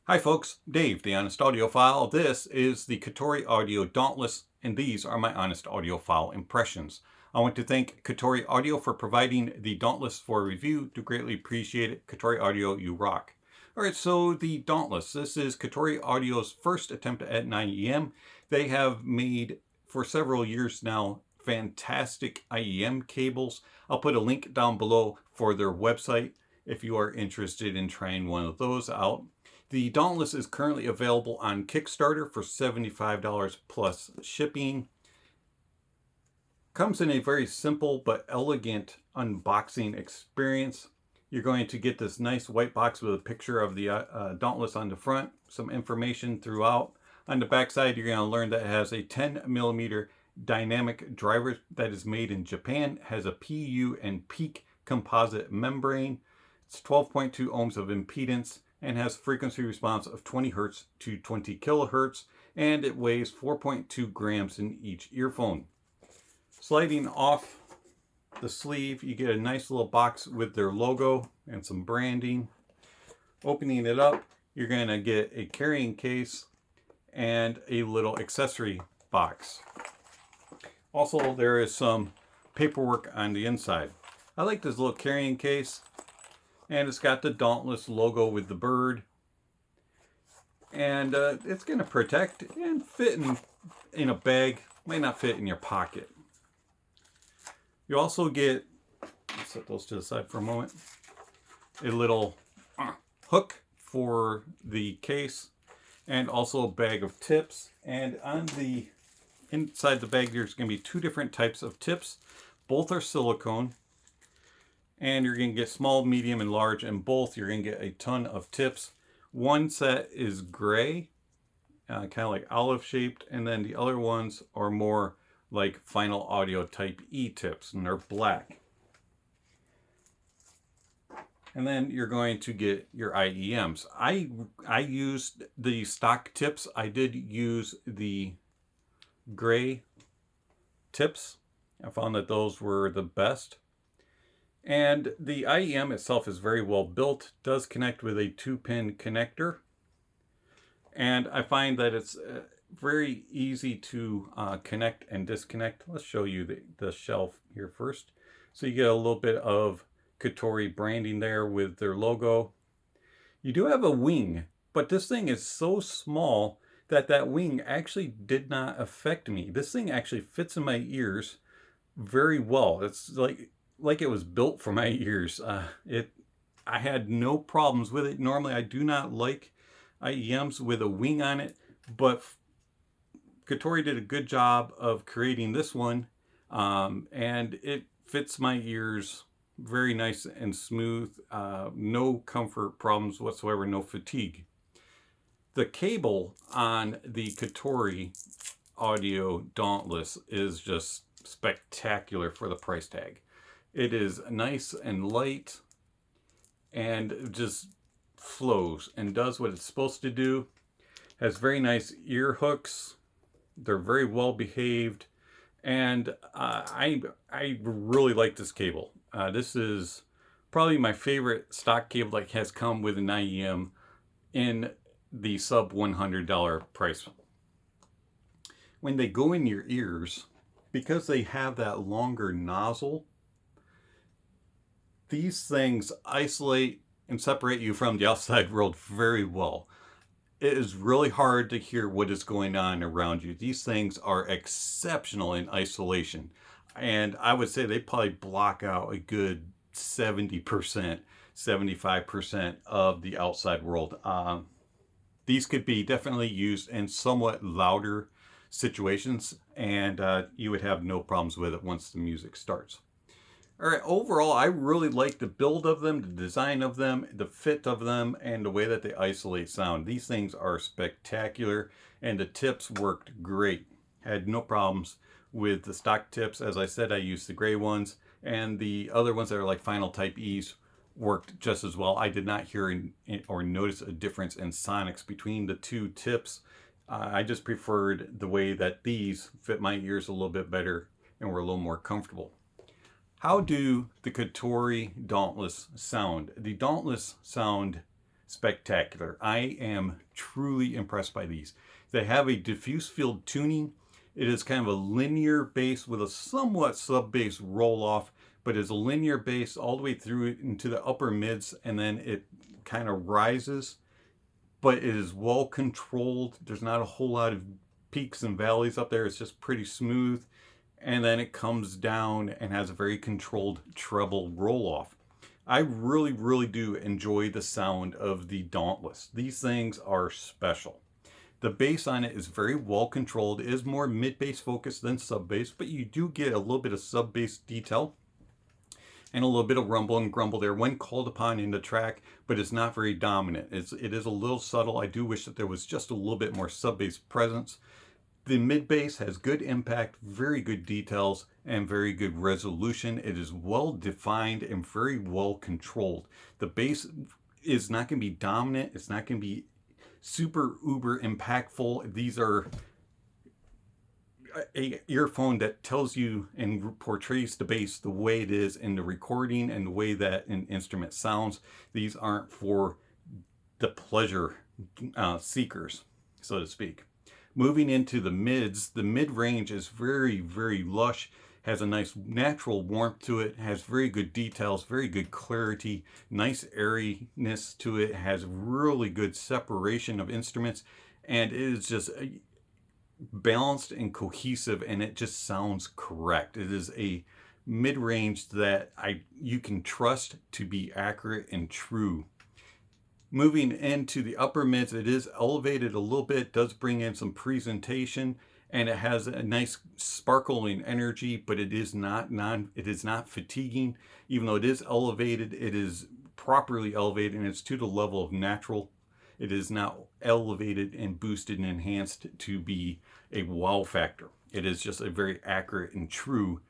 Hi folks, Dave, the Honest Audiophile. This is the Kotori Audio Dauntless, and these are my Honest Audiophile impressions. I want to thank Kotori Audio for providing the Dauntless for review. Do greatly appreciate it. Kotori Audio, you rock. Alright, so the Dauntless. This is Kotori Audio's first attempt at 9EM. They have made, for several years now, fantastic IEM cables. I'll put a link down below for their website if you are interested in trying one of those out. The Dauntless is currently available on Kickstarter for $75 plus shipping. Comes in a very simple but elegant unboxing experience. You're going to get this nice white box with a picture of the Dauntless on the front, some information throughout. On the back side, you're going to learn that it has a 10mm dynamic driver that is made in Japan, has a PU and peak composite membrane. It's 12.2 ohms of impedance and has frequency response of 20 Hz to 20 kilohertz, and it weighs 4.2 grams in each earphone. Sliding off the sleeve, you get a nice little box with their logo and some branding. Opening it up, you're going to get a carrying case and a little accessory box. Also, there is some paperwork on the inside. I like this little carrying case. And it's got the Dauntless logo with the bird. And it's going to protect and fit in a bag. Might not fit in your pocket. You also get, let's set those to the side for a moment, a little hook for the case. And also a bag of tips. And on the inside the bag there's going to be two different types of tips. Both are silicone. And you're going to get small, medium, and large, and both you're going to get a ton of tips. One set is gray, kind of like olive shaped, and then the other ones are more like Final Audio Type E tips, and they're black. And then you're going to get your IEMs. I used the stock tips. I did use the gray tips. I found that those were the best. And the IEM itself is very well built, does connect with a 2-pin connector. And I find that it's very easy to connect and disconnect. Let's show you the shelf here first. So you get a little bit of Kotori branding there with their logo. You do have a wing, but this thing is so small that that wing actually did not affect me. This thing actually fits in my ears very well. It's like it was built for my ears. I had no problems with it. Normally I do not like IEMs with a wing on it, but Kotori did a good job of creating this one, and it fits my ears very nice and smooth. No comfort problems whatsoever, no fatigue. The cable on the Kotori Audio Dauntless is just spectacular for the price tag. It is nice and light and just flows and does what it's supposed to do. Has very nice ear hooks. They're very well behaved. And I really like this cable. This is probably my favorite stock cable that has come with an IEM in the sub $100 price. When they go in your ears, because they have that longer nozzle, these things isolate and separate you from the outside world very well. It is really hard to hear what is going on around you. These things are exceptional in isolation. And I would say they probably block out a good 70%, 75% of the outside world. These could be definitely used in somewhat louder situations, and you would have no problems with it once the music starts. All right, overall, I really like the build of them, the design of them, the fit of them, and the way that they isolate sound. These things are spectacular, and the tips worked great. Had no problems with the stock tips. As I said, I used the gray ones, and the other ones that are like Final Type E's worked just as well. I did not hear or notice a difference in sonics between the two tips. I just preferred the way that these fit my ears a little bit better and were a little more comfortable. How do the Kotori Dauntless sound? The Dauntless sound spectacular. I am truly impressed by these. They have a diffuse field tuning. It is kind of a linear bass with a somewhat sub-bass roll-off, but it's a linear bass all the way through it into the upper mids, and then it kind of rises, but it is well controlled. There's not a whole lot of peaks and valleys up there. It's just pretty smooth. And then it comes down and has a very controlled treble roll-off. I really, really do enjoy the sound of the Dauntless. These things are special. The bass on it is very well controlled. It is more mid-bass focused than sub-bass, but you do get a little bit of sub-bass detail and a little bit of rumble and grumble there when called upon in the track, but it's not very dominant. It is a little subtle. I do wish that there was just a little bit more sub-bass presence. The mid-bass has good impact, very good details, and very good resolution. It is well defined and very well controlled. The bass is not going to be dominant. It's not going to be super uber impactful. These are a earphone that tells you and portrays the bass the way it is in the recording and the way that an instrument sounds. These aren't for the pleasure seekers, so to speak. Moving into the mids, the mid-range is very, very lush, has a nice natural warmth to it, has very good details, very good clarity, nice airiness to it, has really good separation of instruments, and it is just balanced and cohesive, and it just sounds correct. It is a mid-range that you can trust to be accurate and true. Moving into the upper mids, it is elevated a little bit, does bring in some presentation, and it has a nice sparkling energy, but it is not fatiguing. Even though it is elevated, it is properly elevated, and it's to the level of natural. It is not elevated and boosted and enhanced to be a wow factor. It is just a very accurate and true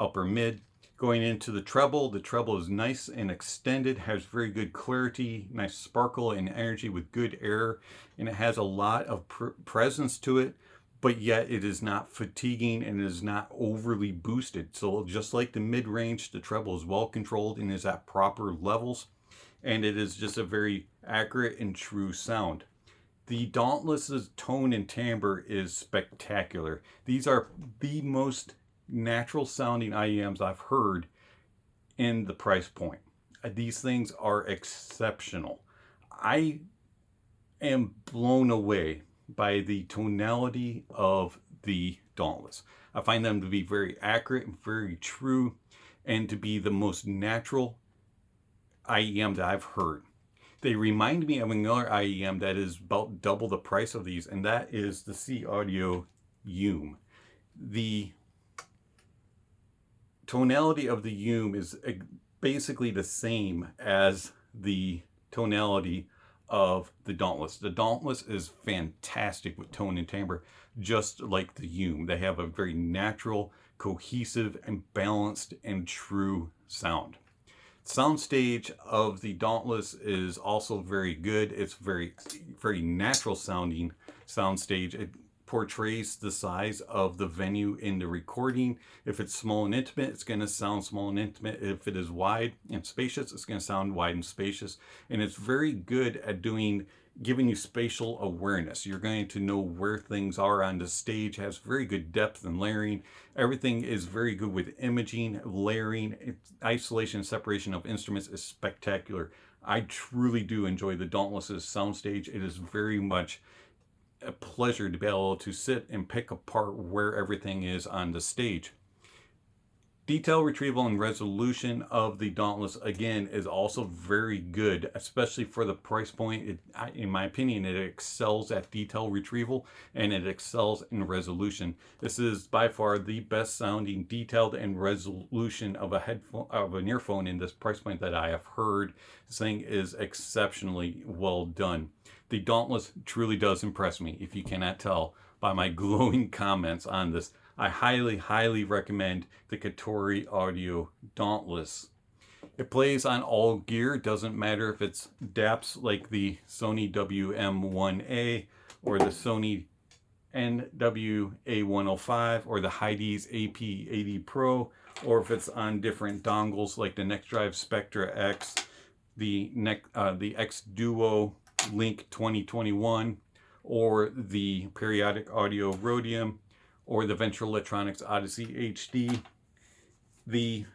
upper mid. Going into the treble is nice and extended, has very good clarity, nice sparkle and energy with good air, and it has a lot of presence to it, but yet it is not fatiguing and it is not overly boosted. So just like the mid-range, the treble is well controlled and is at proper levels, and it is just a very accurate and true sound. The Dauntless's tone and timbre is spectacular. These are the most natural sounding IEMs I've heard in the price point. These things are exceptional. I am blown away by the tonality of the Dauntless. I find them to be very accurate and very true, and to be the most natural IEM that I've heard. They remind me of another IEM that is about double the price of these, and that is the C Audio Aume. The tonality of the Aume is basically the same as the tonality of the Dauntless. The Dauntless is fantastic with tone and timbre, just like the Aume. They have a very natural, cohesive, and balanced and true sound. Soundstage of the Dauntless is also very good. It's very, very natural sounding soundstage. It portrays the size of the venue in the recording. If it's small and intimate, it's going to sound small and intimate. If it is wide and spacious, it's going to sound wide and spacious. And it's very good at giving you spatial awareness. You're going to know where things are on the stage. It has very good depth and layering. Everything is very good with imaging, layering, isolation, and separation of instruments is spectacular. I truly do enjoy the Dauntless's soundstage. It is very much a pleasure to be able to sit and pick apart where everything is on the stage. Detail retrieval and resolution of the Dauntless, again, is also very good, especially for the price point. In my opinion, it excels at detail retrieval and it excels in resolution. This is by far the best sounding detailed and resolution of an earphone in this price point that I have heard. This thing is exceptionally well done. The Dauntless truly does impress me, if you cannot tell by my glowing comments on this. I highly, highly recommend the Kotori Audio Dauntless. It plays on all gear. It doesn't matter if it's DAPs like the Sony WM1A or the Sony NWA105 or the Heidi's AP80 Pro, or if it's on different dongles like the NextDrive Spectra X the X Duo Link 2021, or the Periodic Audio Rhodium, or the Ventral Electronics Odyssey HD. The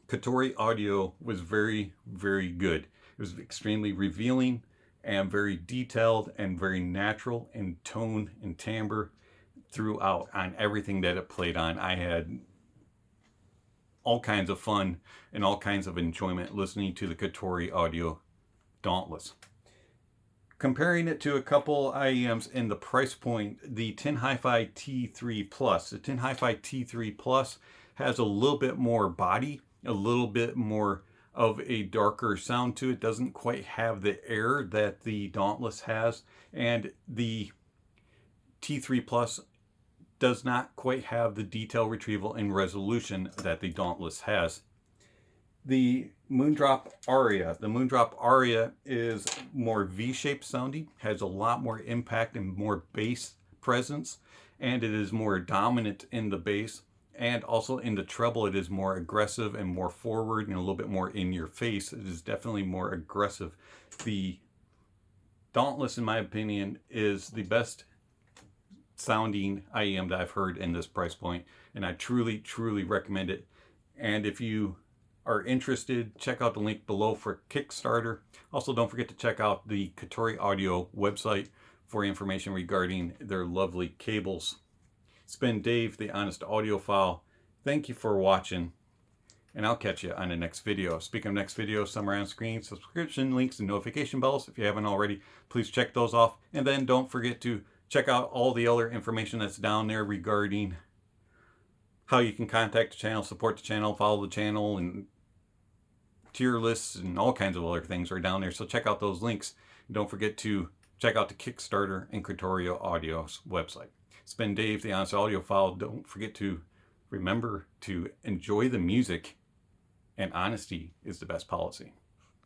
Kotori audio was very, very good. It was extremely revealing and very detailed and very natural in tone and timbre throughout on everything that it played on. I had all kinds of fun and all kinds of enjoyment listening to the Kotori audio Dauntless. Comparing it to a couple IEMs in the price point, the TINHIFI T3 Plus. The TINHIFI T3 Plus has a little bit more body, a little bit more of a darker sound to it. Doesn't quite have the air that the Dauntless has, and the T3 Plus does not quite have the detail retrieval and resolution that the Dauntless has. The Moondrop Aria. The Moondrop Aria is more V-shaped sounding, has a lot more impact and more bass presence, and it is more dominant in the bass, and also in the treble it is more aggressive and more forward and a little bit more in your face. It is definitely more aggressive. The Dauntless, in my opinion, is the best sounding IEM that I've heard in this price point, and I truly, truly recommend it. And if you are interested, check out the link below for Kickstarter. Also, don't forget to check out the Kotori Audio website for information regarding their lovely cables. It's been Dave, the Honest Audiophile. Thank you for watching, and I'll catch you on the next video. Speaking of next video, somewhere on screen, subscription links and notification bells. If you haven't already, please check those off. And then don't forget to check out all the other information that's down there regarding how you can contact the channel, support the channel, follow the channel, and tier lists and all kinds of other things are down there. So check out those links. And don't forget to check out the Kickstarter and Kotori Audio's website. It's been Dave, the Honest Audiophile. Don't forget to remember to enjoy the music, and honesty is the best policy.